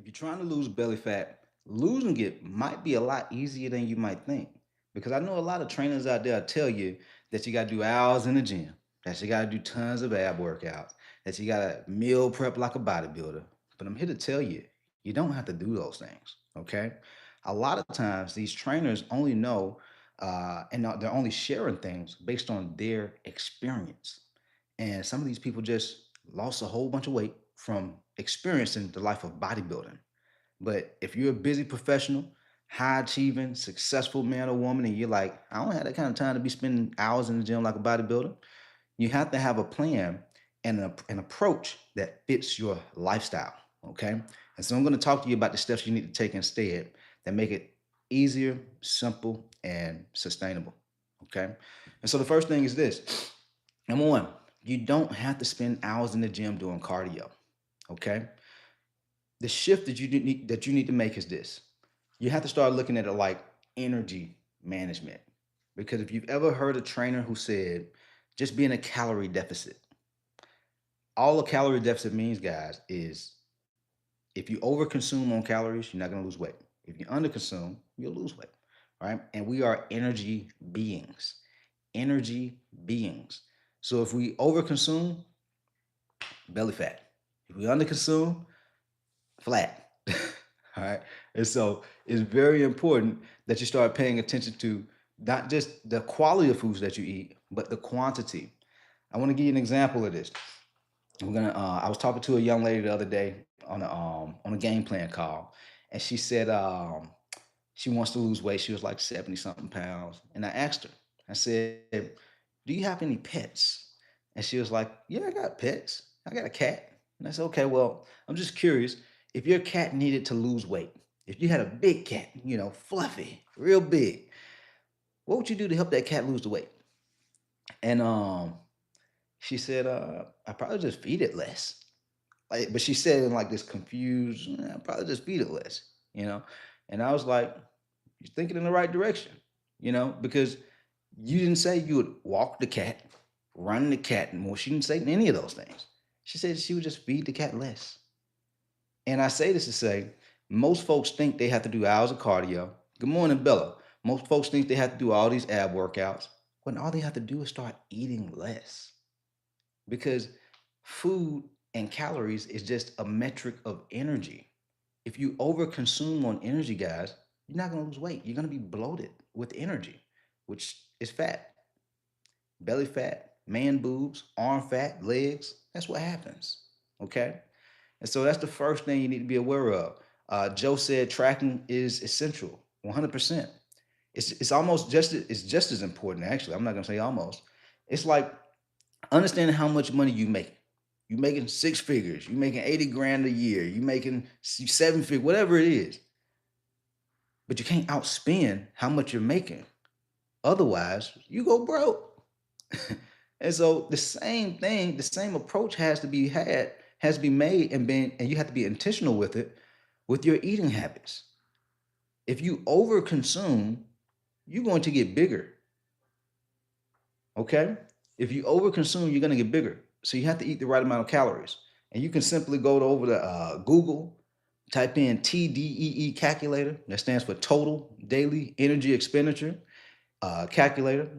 If you're trying to lose belly fat, losing it might be a lot easier than you might think. Because I know a lot of trainers out there tell you that you got to do hours in the gym, that you got to do tons of ab workouts, that you got to meal prep like a bodybuilder. But I'm here to tell you, you don't have to do those things. Okay. A lot of times, these trainers only know and they're only sharing things based on their experience. And some of these people just lost a whole bunch of weight from experiencing the life of bodybuilding. But if you're a busy professional, high achieving, successful man or woman, and you're like, I don't have that kind of time to be spending hours in the gym like a bodybuilder, you have to have a plan and an approach that fits your lifestyle. Okay. And so I'm going to talk to you about the steps you need to take instead that make it easier, simple, and sustainable. Okay. And so the first thing is this. Number one, you don't have to spend hours in the gym doing cardio. Okay. The shift that you need to make is this. You have to start looking at it like energy management. Because if you've ever heard a trainer who said, just be in a calorie deficit, all a calorie deficit means, guys, is if you overconsume on calories, you're not going to lose weight. If you underconsume, you'll lose weight. Right? And we are energy beings. Energy beings. So if we overconsume, belly fat. If we underconsume, flat. All right. And so it's very important that you start paying attention to not just the quality of foods that you eat, but the quantity. I want to give you an example of this. I was talking to a young lady the other day on a game plan call, and she said she wants to lose weight. She was like 70 something pounds. And I asked her, I said, do you have any pets? And she was like, yeah, I got pets. I got a cat. And I said, okay, well, I'm just curious if your cat needed to lose weight, if you had a big cat, fluffy, real big, what would you do to help that cat lose the weight? And she said, I probably just feed it less. Like, but she said in like this confused, I probably just feed it less, you know? And I was like, you're thinking in the right direction, because you didn't say you would walk the cat, run the cat more. She didn't say any of those things. She said she would just feed the cat less. And I say this to say, most folks think they have to do hours of cardio. Good morning, Bella. Most folks think they have to do all these ab workouts when all they have to do is start eating less. Because food and calories is just a metric of energy. If you overconsume on energy, guys, you're not going to lose weight. You're going to be bloated with energy, which is fat, belly fat, man boobs, arm fat, legs. That's what happens. Okay. And so that's the first thing you need to be aware of. Joe said tracking is essential, 100%. It's almost it's just as important, actually. I'm not gonna say almost. It's like understanding how much money you make. You making six figures. You making 80 grand a year. You making seven figures, whatever it is. But you can't outspend how much you're making. Otherwise, you go broke. And so the same thing, the same approach has to be made and you have to be intentional with it with your eating habits. If you overconsume, you're going to get bigger. Okay? If you overconsume, you're going to get bigger. So you have to eat the right amount of calories. And you can simply go over to Google, type in TDEE calculator. That stands for Total Daily Energy Expenditure calculator.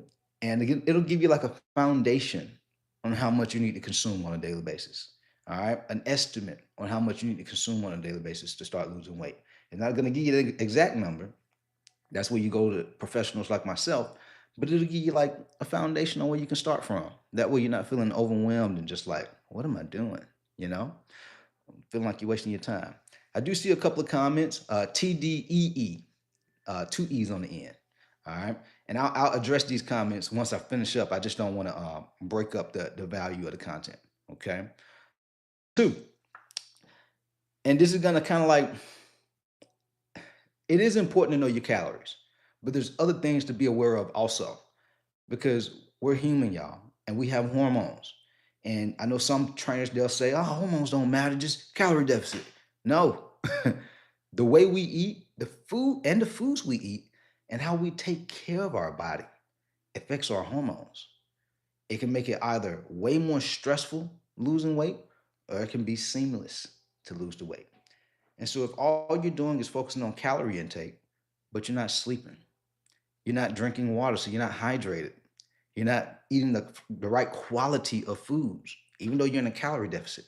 And it'll give you like a foundation on how much you need to consume on a daily basis. All right? An estimate on how much you need to consume on a daily basis to start losing weight. It's not going to give you the exact number. That's where you go to professionals like myself, but it'll give you like a foundation on where you can start from. That way you're not feeling overwhelmed and just like, what am I doing? You know, feeling like you're wasting your time. I do see a couple of comments. TDEE, two E's on the end. All right. And I'll address these comments once I finish up. I just don't want to break up the value of the content. Okay. Two. And this is going to kind of like, it is important to know your calories, but there's other things to be aware of also because we're human, y'all, and we have hormones. And I know some trainers, they'll say, oh, hormones don't matter, just calorie deficit. No, the way we eat, the food and the foods we eat, and how we take care of our body affects our hormones. It can make it either way more stressful losing weight or it can be seamless to lose the weight. And so if all you're doing is focusing on calorie intake, but you're not sleeping, you're not drinking water, so you're not hydrated, you're not eating the right quality of foods, even though you're in a calorie deficit,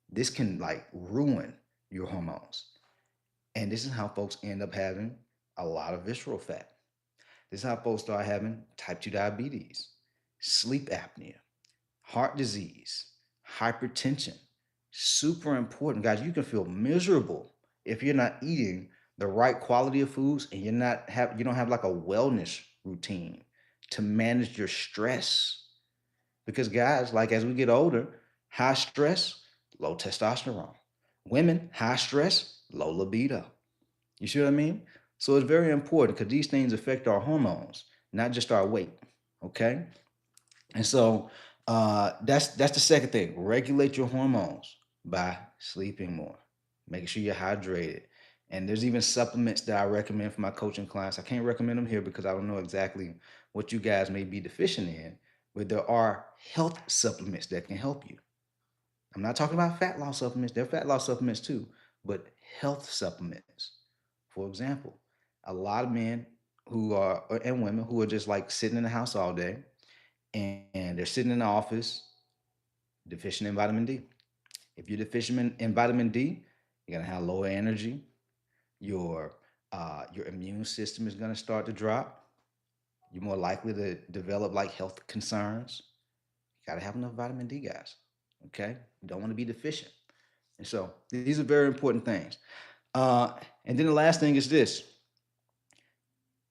this can like ruin your hormones. And this is how folks end up having a lot of visceral fat. This is how folks start having type 2 diabetes, sleep apnea, heart disease, hypertension. Super important, guys. You can feel miserable if you're not eating the right quality of foods and you don't have like a wellness routine to manage your stress. Because guys, like as we get older, high stress, low testosterone. Women, high stress, low libido. You see what I mean? So it's very important because these things affect our hormones, not just our weight. Okay. And so that's the second thing. Regulate your hormones by sleeping more, making sure you're hydrated. And there's even supplements that I recommend for my coaching clients. I can't recommend them here because I don't know exactly what you guys may be deficient in, but there are health supplements that can help you. I'm not talking about fat loss supplements. There are fat loss supplements too, but health supplements. For example, a lot of men who are and women who are just like sitting in the house all day and they're sitting in the office deficient in vitamin D. If you're deficient in vitamin D, you're gonna have lower energy. Your your immune system is gonna start to drop. You're more likely to develop like health concerns. You gotta have enough vitamin D, guys. Okay, you don't want to be deficient. And so these are very important things. Uh, and then the last thing is this: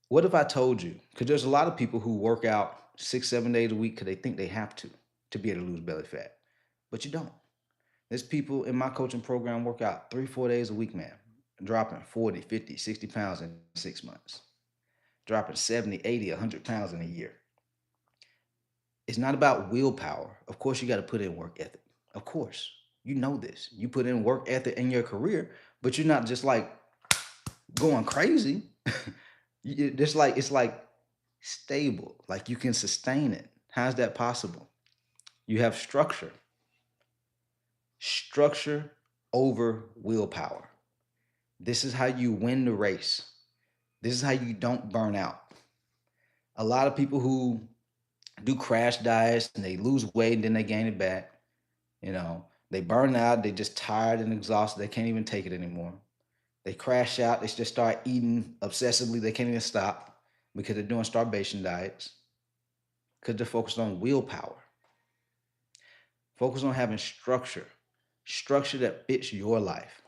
what if I told you? Because there's a lot of people who work out 6, 7 days a week because they think they have to be able to lose belly fat, but you don't. There's people in my coaching program work out 3, 4 days a week, man, dropping 40, 50, 60 pounds in 6 months, dropping 70, 80, 100 pounds in a year. It's not about willpower. Of course, you got to put in work ethic. Of course, you know this. You put in work ethic in your career, but you're not just like going crazy. It's like stable. Like you can sustain it. How's that possible? You have structure. Structure over willpower. This is how you win the race. This is how you don't burn out. A lot of people who do crash diets and they lose weight and then they gain it back, they burn out, they just tired and exhausted, they can't even take it anymore. They crash out, they just start eating obsessively, they can't even stop because they're doing starvation diets because they're focused on willpower. Focus on having structure, structure that fits your life.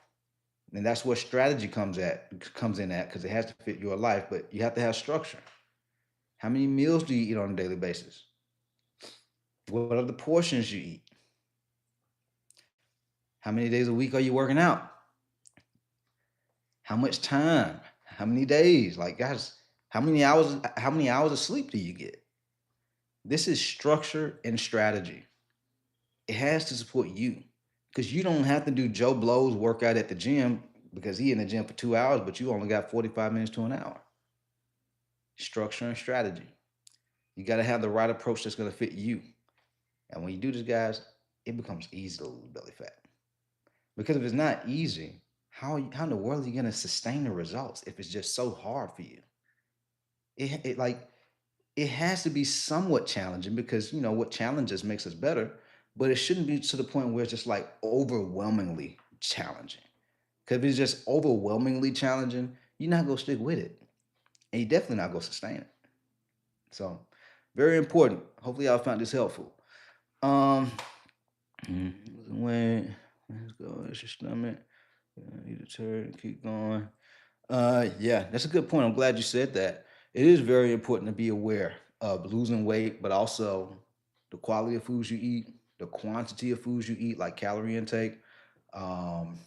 And that's where strategy comes in at because it has to fit your life, but you have to have structure. How many meals do you eat on a daily basis? What are the portions you eat? How many days a week are you working out? How much time? How many days? Like guys, how many hours of sleep do you get? This is structure and strategy. It has to support you because you don't have to do Joe Blow's workout at the gym because he in the gym for 2 hours, but you only got 45 minutes to an hour. Structure and strategy. You got to have the right approach that's going to fit you. And when you do this, guys, it becomes easy to lose belly fat. Because if it's not easy, how in the world are you going to sustain the results if it's just so hard for you? It has to be somewhat challenging because what challenges makes us better, but it shouldn't be to the point where it's just like overwhelmingly challenging. Because if it's just overwhelmingly challenging, you're not gonna stick with it, and you're definitely not gonna sustain it. So, very important. Hopefully, y'all found this helpful. Um, when let's go. It's your stomach. Eat a turd. Keep going. Yeah, that's a good point. I'm glad you said that. It is very important to be aware of losing weight, but also the quality of foods you eat, the quantity of foods you eat, like calorie intake, um,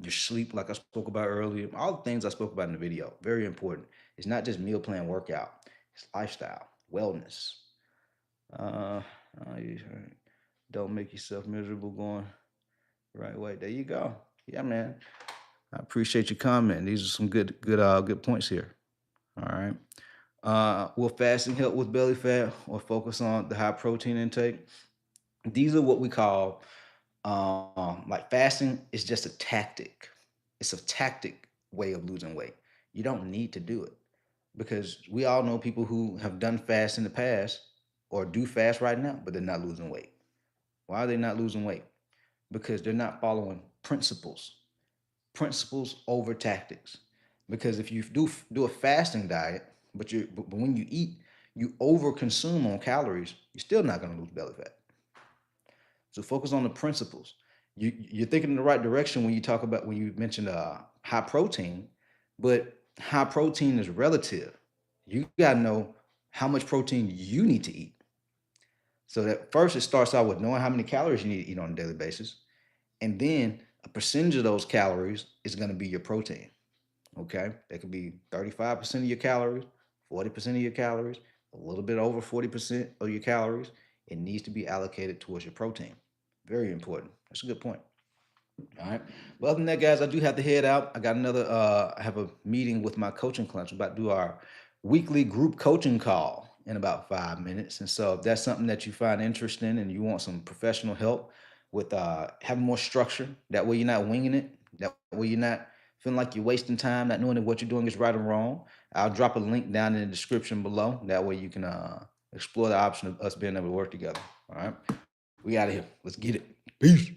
your sleep, like I spoke about earlier, all the things I spoke about in the video. Very important. It's not just meal plan workout, it's lifestyle, wellness. Uh, you don't make yourself miserable going the right way. There you go. Yeah, man. I appreciate your comment. These are some good points here. All right. Will fasting help with belly fat or focus on the high protein intake? These are what we call like fasting is just a tactic. It's a tactic way of losing weight. You don't need to do it because we all know people who have done fast in the past or do fast right now, but they're not losing weight. Why are they not losing weight? Because they're not following principles over tactics. Because if you do a fasting diet, but when you eat, you over consume on calories, you're still not going to lose belly fat. So focus on the principles. You're thinking in the right direction when you talk about when you mentioned high protein, but high protein is relative. You got to know how much protein you need to eat. So that first it starts out with knowing how many calories you need to eat on a daily basis, and then a percentage of those calories is going to be your protein. Okay, that could be 35% of your calories, 40% of your calories, a little bit over 40% of your calories. It needs to be allocated towards your protein. Very important. That's a good point. All right. Well, other than that, guys, I do have to head out. I got another. I have a meeting with my coaching clients. We're about to do our weekly group coaching call in about 5 minutes. And so, if that's something that you find interesting and you want some professional help with having more structure, that way you're not winging it. That way you're not feeling like you're wasting time, not knowing if what you're doing is right or wrong. I'll drop a link down in the description below. That way you can explore the option of us being able to work together. All right. We out of here. Let's get it. Peace.